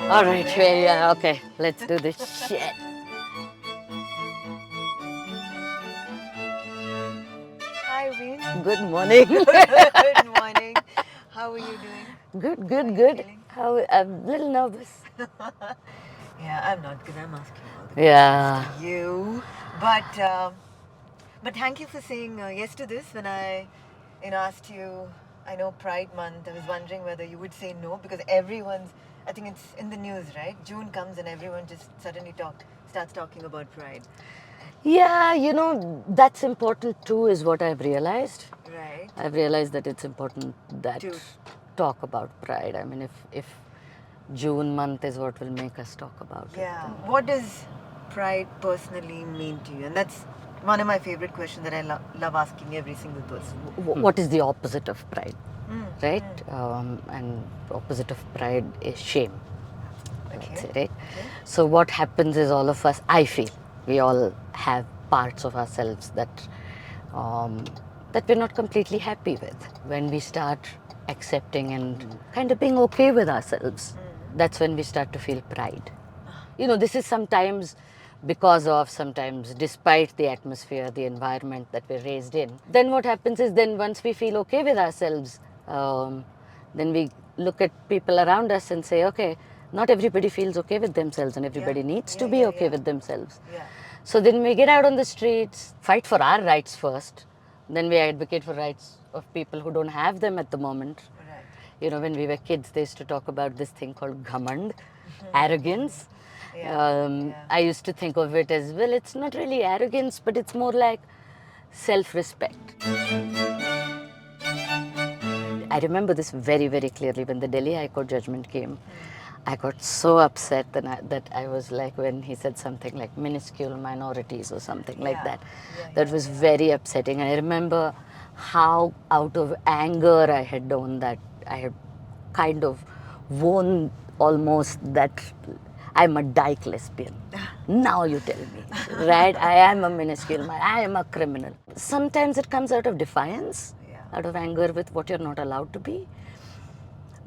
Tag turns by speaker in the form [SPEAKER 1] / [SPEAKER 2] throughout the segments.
[SPEAKER 1] All right, yeah, okay, let's do this shit.
[SPEAKER 2] Hi, Veer.
[SPEAKER 1] Good morning.
[SPEAKER 2] Good morning. How are you doing?
[SPEAKER 1] Good,
[SPEAKER 2] How
[SPEAKER 1] good,
[SPEAKER 2] are you
[SPEAKER 1] good.
[SPEAKER 2] feeling?
[SPEAKER 1] I'm a little nervous.
[SPEAKER 2] Yeah, I'm not because I'm asking all the
[SPEAKER 1] Yeah.
[SPEAKER 2] questions to you. But thank you for saying yes to this when I, asked you. I know Pride Month. I was wondering whether you would say no because everyone's. I think it's in the news, right? June comes and everyone just suddenly starts talking about Pride.
[SPEAKER 1] Yeah, that's important too, is what I've realized.
[SPEAKER 2] Right.
[SPEAKER 1] I've realized that it's important that
[SPEAKER 2] To
[SPEAKER 1] talk about pride. I mean, if June month is what will make us talk about it,
[SPEAKER 2] Yeah.
[SPEAKER 1] then
[SPEAKER 2] What does pride personally mean to you? And that's one of my favorite questions that I love asking every single person.
[SPEAKER 1] what is the opposite of pride,
[SPEAKER 2] Mm,
[SPEAKER 1] right? And opposite of pride is shame. Let's
[SPEAKER 2] Okay.
[SPEAKER 1] say, right?
[SPEAKER 2] Okay.
[SPEAKER 1] So what happens is all of us, I feel, we all have parts of ourselves um, that we're not completely happy with. When we start accepting and kind of being okay with ourselves, that's when we start to feel pride. This is sometimes because of, sometimes despite the atmosphere, the environment that we're raised in. Then what happens is, then once we feel okay with ourselves, then we look at people around us and say, okay, not everybody feels okay with themselves and everybody needs to be okay with themselves.
[SPEAKER 2] Yeah.
[SPEAKER 1] So then we get out on the streets, fight for our rights first, then we advocate for rights of people who don't have them at the moment.
[SPEAKER 2] Right.
[SPEAKER 1] When we were kids, they used to talk about this thing called ghamand, arrogance.
[SPEAKER 2] Yeah.
[SPEAKER 1] I used to think of it as, well, it's not really arrogance, but it's more like self-respect. I remember this very, very clearly when the Delhi High Court judgment came. I got so upset that I was like, when he said something like minuscule minorities or something like that. That was very upsetting. And I remember how out of anger I had done that. I had kind of worn almost that I'm a dyke lesbian. Now you tell me, right? I am a minuscule, I am a criminal. Sometimes it comes out of defiance, out of anger with what you're not allowed to be.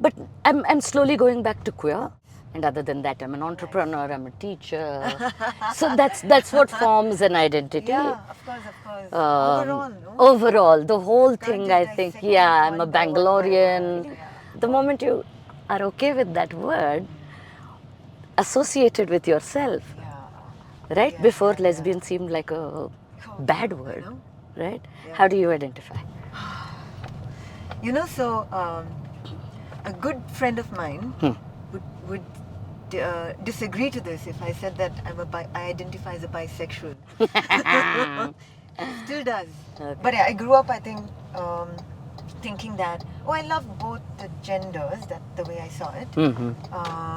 [SPEAKER 1] But I'm slowly going back to queer. And other than that, I'm an entrepreneur, I'm a teacher. So that's what forms an identity.
[SPEAKER 2] Yeah, of course.
[SPEAKER 1] Um,
[SPEAKER 2] Overall, no?
[SPEAKER 1] Overall, the whole
[SPEAKER 2] Can't
[SPEAKER 1] thing,
[SPEAKER 2] just
[SPEAKER 1] I think,
[SPEAKER 2] dissect
[SPEAKER 1] yeah,
[SPEAKER 2] it
[SPEAKER 1] I'm a
[SPEAKER 2] one by one by
[SPEAKER 1] Bangalorean.
[SPEAKER 2] one. Yeah.
[SPEAKER 1] The moment you are okay with that word, associated with yourself,
[SPEAKER 2] Yeah.
[SPEAKER 1] right? Before,
[SPEAKER 2] Yeah.
[SPEAKER 1] lesbian seemed like a bad word,
[SPEAKER 2] know.
[SPEAKER 1] right?
[SPEAKER 2] Yeah.
[SPEAKER 1] How do you identify?
[SPEAKER 2] So a good friend of mine would disagree to this if I said that I identify as a bisexual. Still does.
[SPEAKER 1] Okay.
[SPEAKER 2] But yeah, I grew up, I think, thinking that, I love both the genders, that the way I saw it.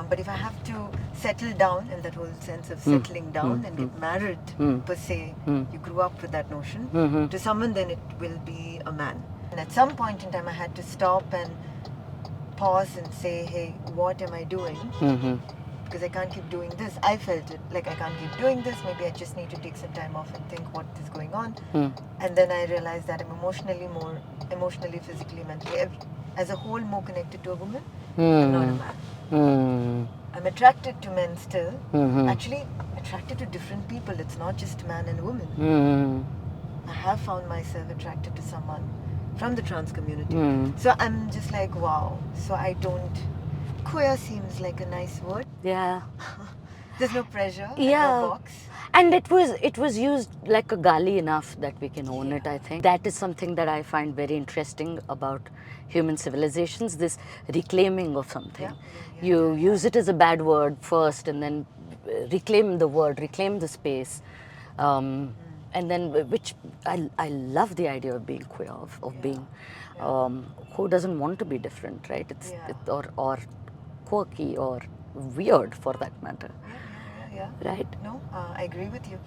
[SPEAKER 2] But if I have to settle down, and that whole sense of settling down and get married, per se, you grew up with that notion, to someone, then it will be a man. And at some point in time, I had to stop and pause and say, hey, what am I doing? Because I can't keep doing this. I felt it like I can't keep doing this. Maybe I just need to take some time off and think what is going on. And then I realized that I'm emotionally, physically, mentally, as a whole, more connected to a woman. I'm not a man. I'm attracted to men still. Actually, attracted to different people. It's not just man and woman. I have found myself attracted to someone from the trans community. So I'm just like, wow. So I don't. Queer seems like a nice word.
[SPEAKER 1] Yeah.
[SPEAKER 2] There's no pressure.
[SPEAKER 1] Yeah.
[SPEAKER 2] No box.
[SPEAKER 1] And it was used like a gali enough that we can own it, I think. That is something that I find very interesting about human civilizations, this reclaiming of something. You use it as a bad word first and then reclaim the word, reclaim the space. And then, which I love the idea of being queer, of being, who doesn't want to be different, right? Or quirky or weird for that matter.
[SPEAKER 2] Yeah.
[SPEAKER 1] Right?
[SPEAKER 2] No, I agree with you.